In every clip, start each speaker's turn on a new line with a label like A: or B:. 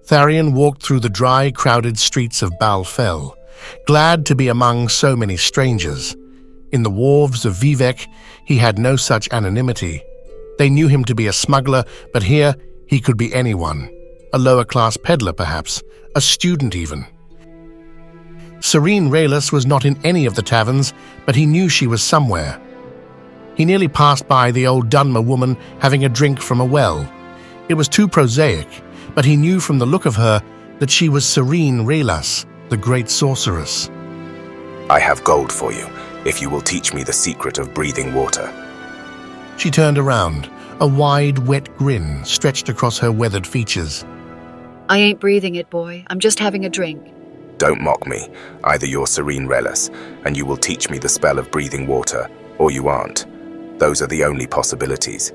A: Tharion walked through the dry, crowded streets of Balfell, glad to be among so many strangers. In the wharves of Vivek, he had no such anonymity. They knew him to be a smuggler, but here he could be anyone. A lower-class peddler, perhaps, a student even. Serene Raylus was not in any of the taverns, but he knew she was somewhere. He nearly passed by the old Dunmer woman having a drink from a well. It was too prosaic, but he knew from the look of her that she was Serene Raylus, the great sorceress.
B: I have gold for you, if you will teach me the secret of breathing water.
A: She turned around, a wide, wet grin stretched across her weathered features.
C: I ain't breathing it, boy. I'm just having a drink.
B: Don't mock me. Either you're Serene Raylus, and you will teach me the spell of breathing water, or you aren't. Those are the only possibilities.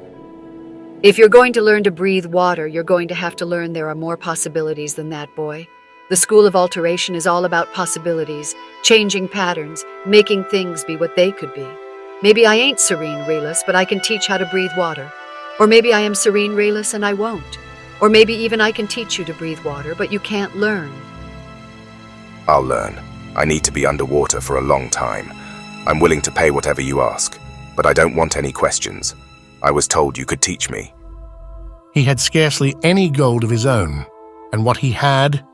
C: If you're going to learn to breathe water, you're going to have to learn there are more possibilities than that, boy. The School of Alteration is all about possibilities, changing patterns, making things be what they could be. Maybe I ain't Serene Raylus, but I can teach how to breathe water. Or maybe I am Serene Raylus and I won't. Or maybe even I can teach you to breathe water, but you can't learn.
B: I'll learn. I need to be underwater for a long time. I'm willing to pay whatever you ask, but I don't want any questions. I was told you could teach me.
A: He had scarcely any gold of his own, and what he had,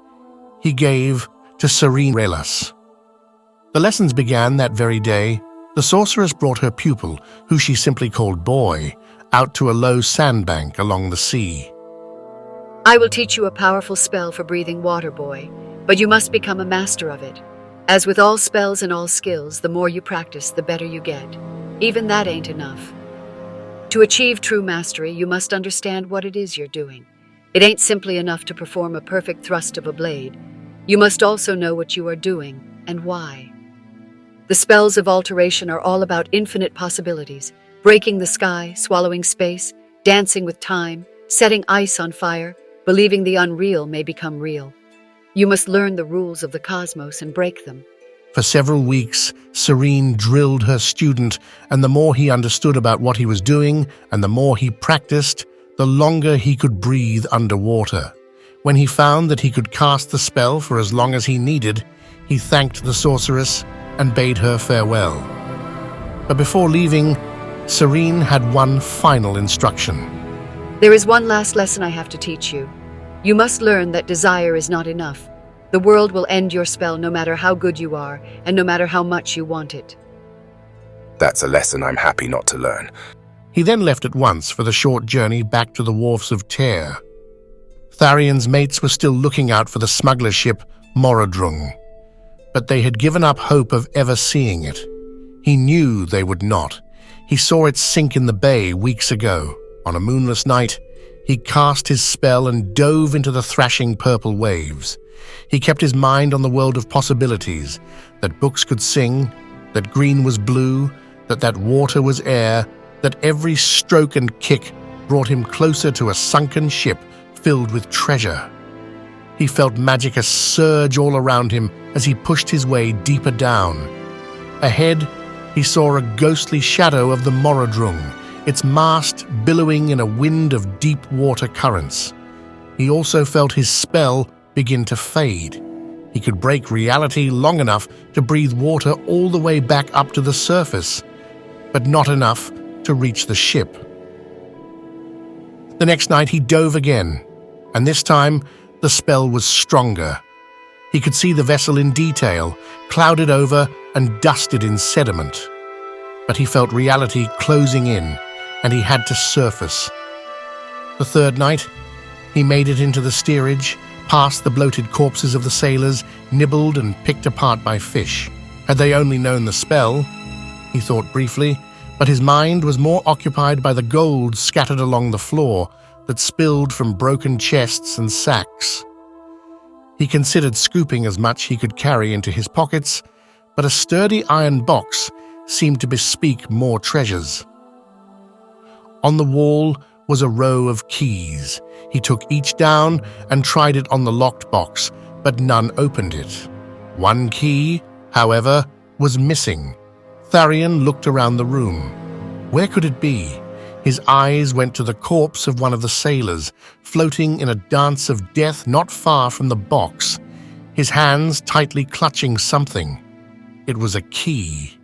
A: he gave to Serene Raylus. The lessons began that very day. The sorceress brought her pupil, who she simply called Boy, out to a low sandbank along the sea.
C: I will teach you a powerful spell for breathing water, boy, but you must become a master of it. As with all spells and all skills, the more you practice, the better you get. Even that ain't enough. To achieve true mastery, you must understand what it is you're doing. It ain't simply enough to perform a perfect thrust of a blade. You must also know what you are doing and why. The spells of alteration are all about infinite possibilities, breaking the sky, swallowing space, dancing with time, setting ice on fire, believing the unreal may become real. You must learn the rules of the cosmos and break them.
A: For several weeks, Serene drilled her student, and the more he understood about what he was doing and the more he practiced, the longer he could breathe underwater. When he found that he could cast the spell for as long as he needed, he thanked the sorceress and bade her farewell. But before leaving, Serene had one final instruction.
C: There is one last lesson I have to teach you. You must learn that desire is not enough. The world will end your spell no matter how good you are, and no matter how much you want it.
B: That's a lesson I'm happy not to learn.
A: He then left at once for the short journey back to the wharfs of Tear. Tharion's mates were still looking out for the smuggler ship Morrowind, but they had given up hope of ever seeing it. He knew they would not. He saw it sink in the bay weeks ago. On a moonless night, he cast his spell and dove into the thrashing purple waves. He kept his mind on the world of possibilities, that books could sing, that green was blue, that water was air, that every stroke and kick brought him closer to a sunken ship filled with treasure. He felt magic surge all around him as he pushed his way deeper down. Ahead, he saw a ghostly shadow of the Morrowind, its mast billowing in a wind of deep water currents. He also felt his spell begin to fade. He could break reality long enough to breathe water all the way back up to the surface, but not enough to reach the ship. The next night he dove again, and this time the spell was stronger. He could see the vessel in detail, clouded over and dusted in sediment. But he felt reality closing in, and he had to surface. The third night, he made it into the steerage, past the bloated corpses of the sailors, nibbled and picked apart by fish. Had they only known the spell, he thought briefly, but his mind was more occupied by the gold scattered along the floor that spilled from broken chests and sacks. He considered scooping as much he could carry into his pockets, but a sturdy iron box seemed to bespeak more treasures. On the wall was a row of keys. He took each down and tried it on the locked box, but none opened it. One key, however, was missing. Tharion looked around the room. Where could it be? His eyes went to the corpse of one of the sailors, floating in a dance of death not far from the box, his hands tightly clutching something. It was a key.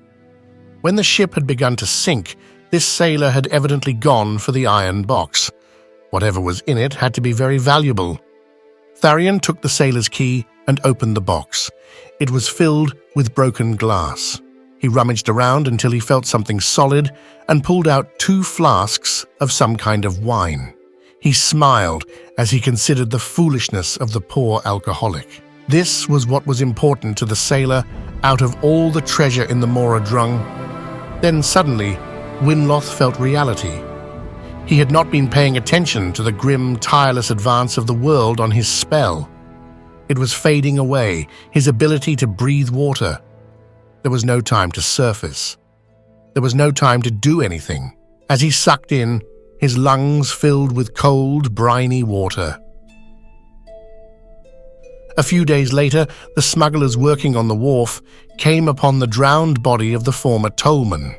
A: When the ship had begun to sink, this sailor had evidently gone for the iron box. Whatever was in it had to be very valuable. Tharion took the sailor's key and opened the box. It was filled with broken glass. He rummaged around until he felt something solid and pulled out 2 flasks of some kind of wine. He smiled as he considered the foolishness of the poor alcoholic. This was what was important to the sailor out of all the treasure in the Morrowind. Then suddenly, Winloth felt reality. He had not been paying attention to the grim, tireless advance of the world on his spell. It was fading away, his ability to breathe water. There was no time to surface. There was no time to do anything. As he sucked in, his lungs filled with cold, briny water. A few days later, the smugglers working on the wharf came upon the drowned body of the former tollman.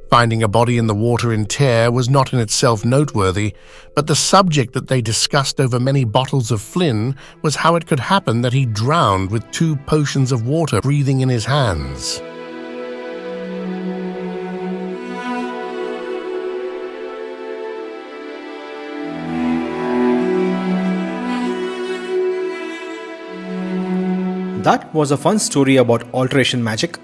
A: Finding a body in the water in Tear was not in itself noteworthy, but the subject that they discussed over many bottles of Flynn was how it could happen that he drowned with 2 potions of water breathing in his hands.
D: That was a fun story about alteration magic.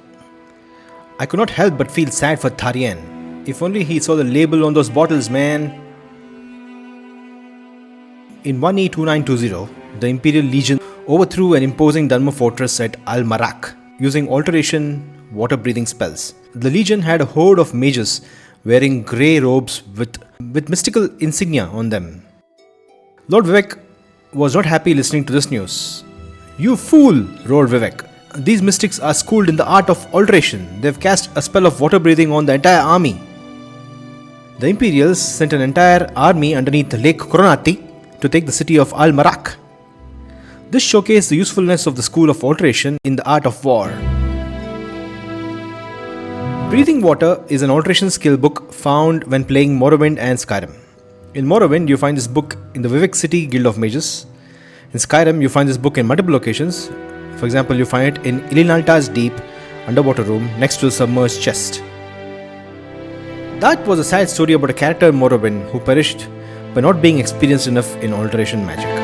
D: I could not help but feel sad for Tharion. If only he saw the label on those bottles, man. In 1E2920, the Imperial Legion overthrew an imposing Dharma fortress at Al-Marak using alteration water-breathing spells. The Legion had a horde of mages wearing grey robes with mystical insignia on them. Lord Vivek was not happy listening to this news. "You fool," roared Vivek. "These mystics are schooled in the art of alteration. They've cast a spell of water breathing on the entire army." The Imperials sent an entire army underneath Lake Koronati to take the city of Al-Marak. This showcased the usefulness of the school of alteration in the art of war. Breathing water is an alteration skill book found when playing Morrowind and Skyrim. In Morrowind, you find this book in the Vivek City Guild of Mages. In Skyrim, you find this book in multiple locations. For example, you find it in Ilinalta's deep underwater room next to the submerged chest. That was a sad story about a character in Morrowind who perished by not being experienced enough in alteration magic.